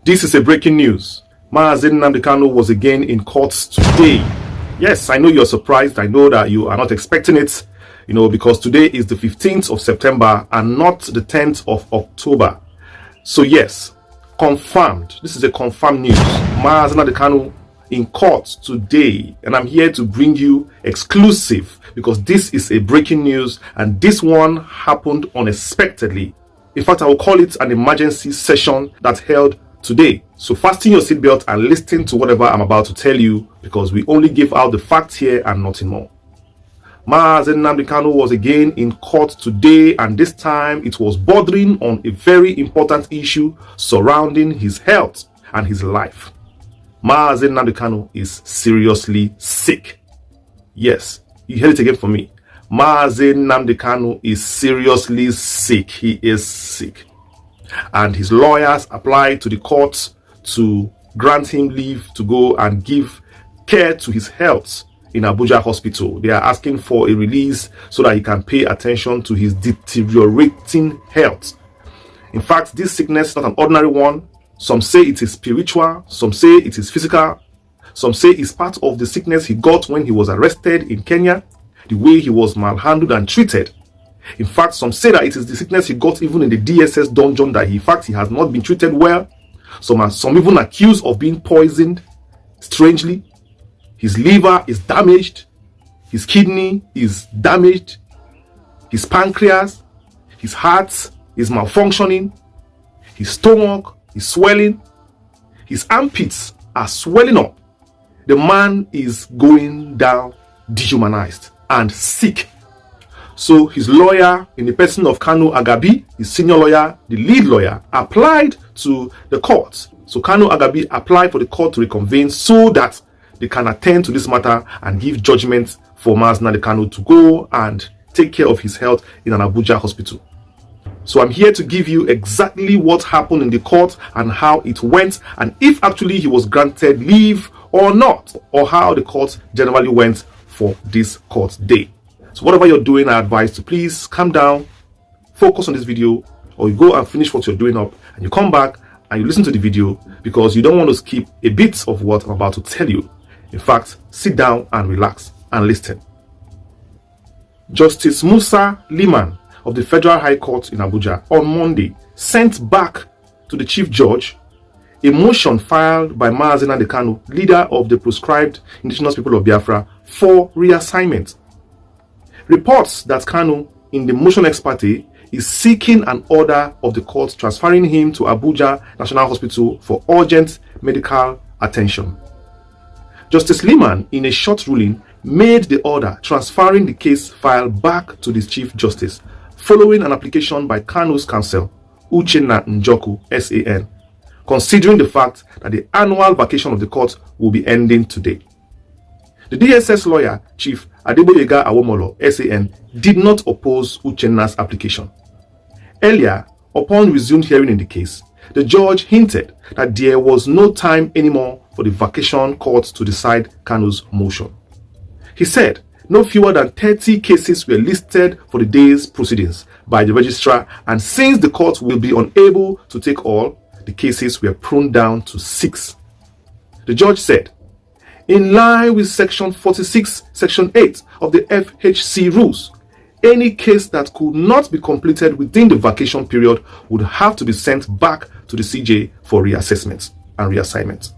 This is a breaking news. Mazi Nnamdi Kanu was again in court today. Yes, I know you're surprised. I know that you are not expecting it, because today is the 15th of September and not the 10th of October. So yes, confirmed. This is a confirmed news. Mazi Nnamdi Kanu in court today, and I'm here to bring you exclusive because this is a breaking news and this one happened unexpectedly. In fact, I will call it an emergency session that held today. So fasten your seatbelt and listen to whatever I'm about to tell you, because we only give out the facts here and nothing more. Mazi Nnamdi Kanu was again in court today, and this time it was bordering on a very important issue surrounding his health and his life. Mazi Nnamdi Kanu is seriously sick. Yes, you heard it again from me. Mazi Nnamdi Kanu is seriously sick. He is sick. And his lawyers applied to the court to grant him leave to go and give care to his health in Abuja hospital. They are asking for a release so that he can pay attention to his deteriorating health. In fact, this sickness is not an ordinary one. Some say it is spiritual, some say it is physical, some say it's part of the sickness he got when he was arrested in Kenya, the way he was malhandled and treated. In fact, some say that it is the sickness he got even in the DSS dungeon, that he has not been treated well. Some even accused of being poisoned. Strangely, his liver is damaged, his kidney is damaged, his pancreas, his heart is malfunctioning, his stomach is swelling, his armpits are swelling up. The man is going down dehumanized and sick. So his lawyer, in the person of Kanu Agabi, his senior lawyer, the lead lawyer, applied to the court. So Kanu Agabi applied for the court to reconvene so that they can attend to this matter and give judgment for Mazi Nnamdi Kanu to go and take care of his health in an Abuja hospital. So I'm here to give you exactly what happened in the court and how it went, and if actually he was granted leave or not, or how the court generally went for this court day. So whatever you're doing, I advise to please calm down, focus on this video, or you go and finish what you're doing up and you come back and you listen to the video, because you don't want to skip a bit of what I'm about to tell you. In fact, sit down and relax and listen. Justice Musa Liman of the Federal High Court in Abuja on Monday sent back to the Chief Judge a motion filed by Mazi Nnamdi Kanu, leader of the proscribed indigenous people of Biafra, for reassignment. Reports that Kanu, in the motion ex parte, is seeking an order of the court transferring him to Abuja National Hospital for urgent medical attention. Justice Liman, in a short ruling, made the order transferring the case file back to the Chief Justice, following an application by Kanu's counsel, Uchenna Njoku, SAN, considering the fact that the annual vacation of the court will be ending today. The DSS lawyer, Chief Adeboyega Awomolo, SAN, did not oppose Uchenna's application. Earlier, upon resumed hearing in the case, the judge hinted that there was no time anymore for the vacation court to decide Kanu's motion. He said no fewer than 30 cases were listed for the day's proceedings by the registrar, and since the court will be unable to take all, the cases were pruned down to 6. The judge said, in line with Section 46, Section 8 of the FHC rules, any case that could not be completed within the vacation period would have to be sent back to the CJ for reassessment and reassignment.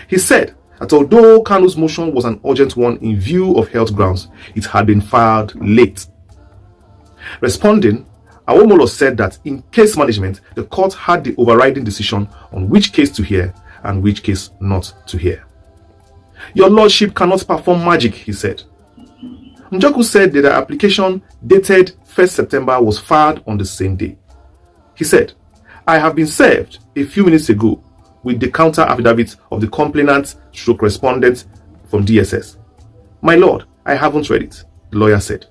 He said that although Kanu's motion was an urgent one in view of health grounds, it had been filed late. Responding, Awomolo said that in case management, the court had the overriding decision on which case to hear and which case not to hear. Your Lordship cannot perform magic, he said. Njoku said that the application dated 1st September was filed on the same day. He said, I have been served a few minutes ago with the counter affidavit of the complainant/respondent from DSS. My lord, I haven't read it, the lawyer said.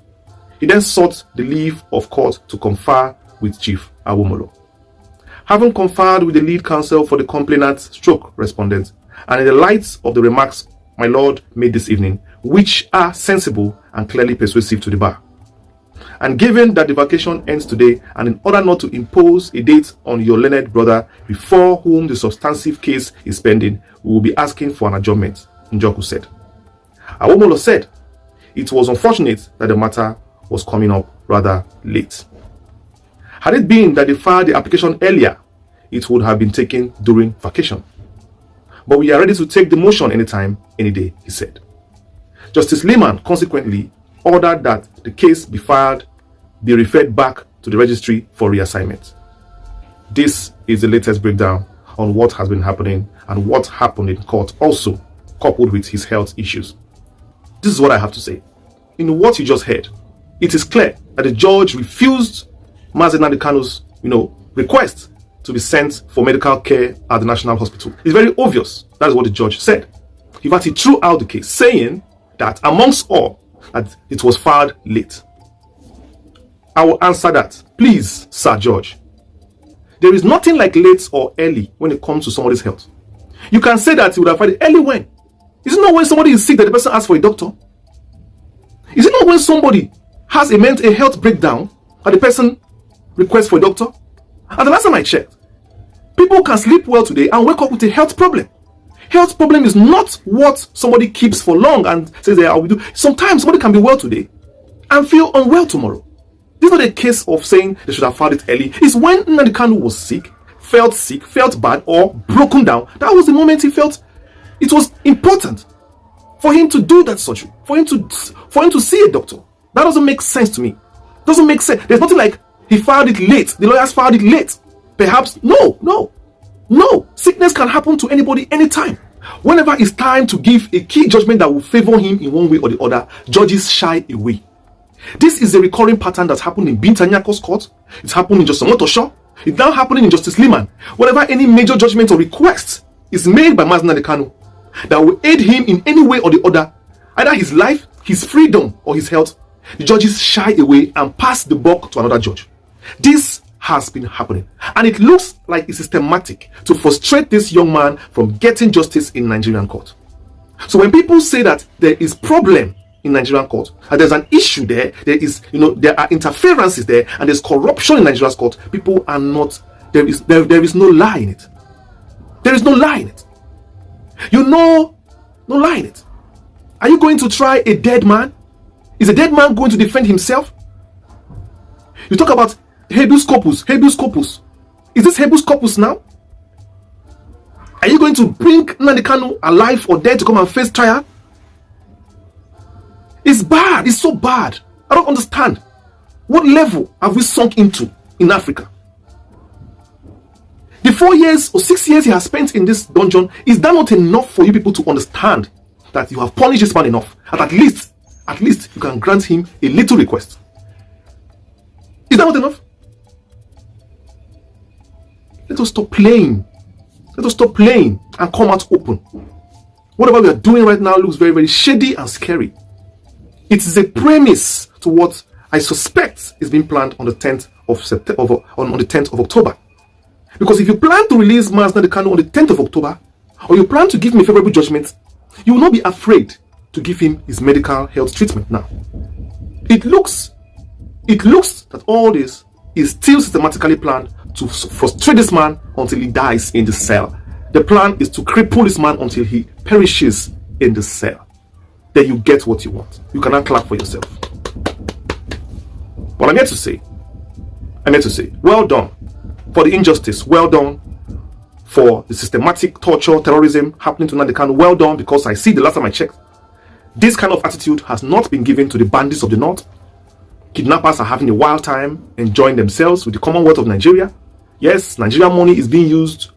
He then sought the leave of court to confer with Chief Awomolo. Having conferred with the lead counsel for the complainant/respondent, and in the light of the remarks my lord made this evening, which are sensible and clearly persuasive to the bar, And given that the vacation ends today, and in order not to impose a date on your learned brother before whom the substantive case is pending, we will be asking for an adjournment, Njoku said. Awomolo said it was unfortunate that the matter was coming up rather late. Had it been that they filed the application earlier, it would have been taken during vacation. But we are ready to take the motion anytime, any day, he said. Justice Lehman consequently ordered that the case be filed, be referred back to the registry for reassignment. This is the latest breakdown on what has been happening and what happened in court, also coupled with his health issues. This is what I have to say. In what you just heard, it is clear that the judge refused Mazi Nnamdi Kanu's, request to be sent for medical care at the National Hospital. It's very obvious. That is what the judge said. In fact, he threw out the case, saying that amongst all, that it was filed late. I will answer that. Please, Sir Judge. There is nothing like late or early when it comes to somebody's health. You can say that you would have filed it early when? Is it not when somebody is sick that the person asks for a doctor? Is it not when somebody has a health breakdown that the person requests for a doctor? And the last time I checked, people can sleep well today and wake up with a health problem. Health problem is not what somebody keeps for long and says, I will do. Sometimes somebody can be well today and feel unwell tomorrow. This is not a case of saying they should have filed it early. It's when Nnamdi Kanu was sick, felt bad, or broken down. That was the moment he felt it was important for him to do that surgery, for him to see a doctor. That doesn't make sense to me. It doesn't make sense. There's nothing like he filed it late. The lawyers filed it late. Perhaps no. Sickness can happen to anybody anytime. Whenever it's time to give a key judgment that will favor him in one way or the other, judges shy away. This is a recurring pattern that's happened in Binta Nyako's court. It's happened in Justice Omotosho. It's now happening in Justice Lehman. Whenever any major judgment or request is made by Mazi Nnamdi Kanu that will aid him in any way or the other, either his life, his freedom, or his health, the judges shy away and pass the buck to another judge. This has been happening, and it looks like it's systematic to frustrate this young man from getting justice in Nigerian court. So when people say that there is problem in Nigerian court, and there's an issue there are interferences there, and there's corruption in Nigeria's court, people are not, there is no lie in it. There is no lie in it. No lie in it. Are you going to try a dead man? Is a dead man going to defend himself? You talk about habeas corpus. Is this habeas corpus now? Are you going to bring Nnamdi Kanu alive or dead to come and face trial? It's bad. It's so bad. I don't understand. What level have we sunk into in Africa? The 4 years or 6 years he has spent in this dungeon, is that not enough for you people to understand that you have punished this man enough? And at least you can grant him a little request. Is that not enough? Let us stop playing. Let us stop playing and come out open. Whatever we are doing right now looks very, very shady and scary. It is a premise to what I suspect is being planned on the 10th of September, on the 10th of October. Because if you plan to release Mazi Nnamdi Kanu on the 10th of October, or you plan to give him a favorable judgment, you will not be afraid to give him his medical health treatment now. It looks that all this is still systematically planned to frustrate this man until he dies in the cell. The plan is to cripple this man until he perishes in the cell. Then you get what you want. You cannot clap for yourself. What I'm here to say, well done for the injustice. Well done for the systematic torture, terrorism happening to Nnamdi Kanu. Well done, because I see the last time I checked, this kind of attitude has not been given to the bandits of the north. Kidnappers are having a wild time enjoying themselves with the Commonwealth of Nigeria. Yes, Nigerian money is being used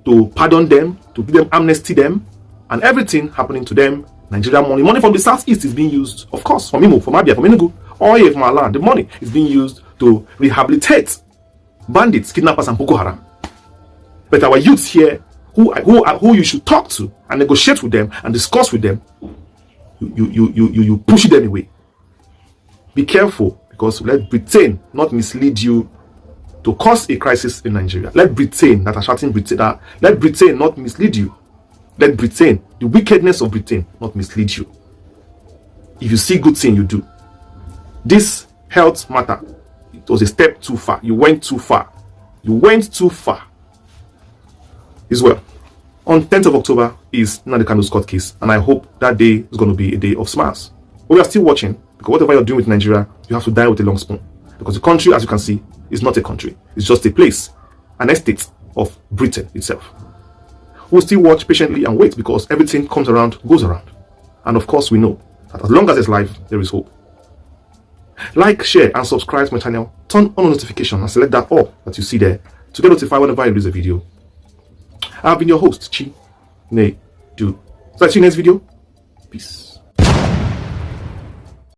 to pardon them, to give them amnesty them, and everything happening to them. Nigerian money from the southeast is being used, of course, from Imo, from Abia, from Enugu, all here from our land. The money is being used to rehabilitate bandits, kidnappers, and Boko Haram. But our youths here, who you should talk to and negotiate with them and discuss with them, you push them away. Be careful, because let Britain not mislead you to cause a crisis in Nigeria. Let Britain, that are shouting Britain, let Britain not mislead you. Let Britain, the wickedness of Britain, not mislead you. If you see good thing, you do. This health matter. It was a step too far. You went too far. You went too far. As well, on 10th of October is Nnamdi Kanu's court case, and I hope that day is going to be a day of smiles. But we are still watching, because whatever you're doing with Nigeria, you have to die with a long spoon. Because the country, as you can see, is not a country. It's just a place, an estate of Britain itself. We'll still watch patiently and wait, because everything comes around, goes around. And of course, we know that as long as there's life, there is hope. Like, share, and subscribe to my channel. Turn on notification and select that all that you see there to get notified whenever I release a video. I've been your host, Chi Ne Du. So I'll see you next video. Peace.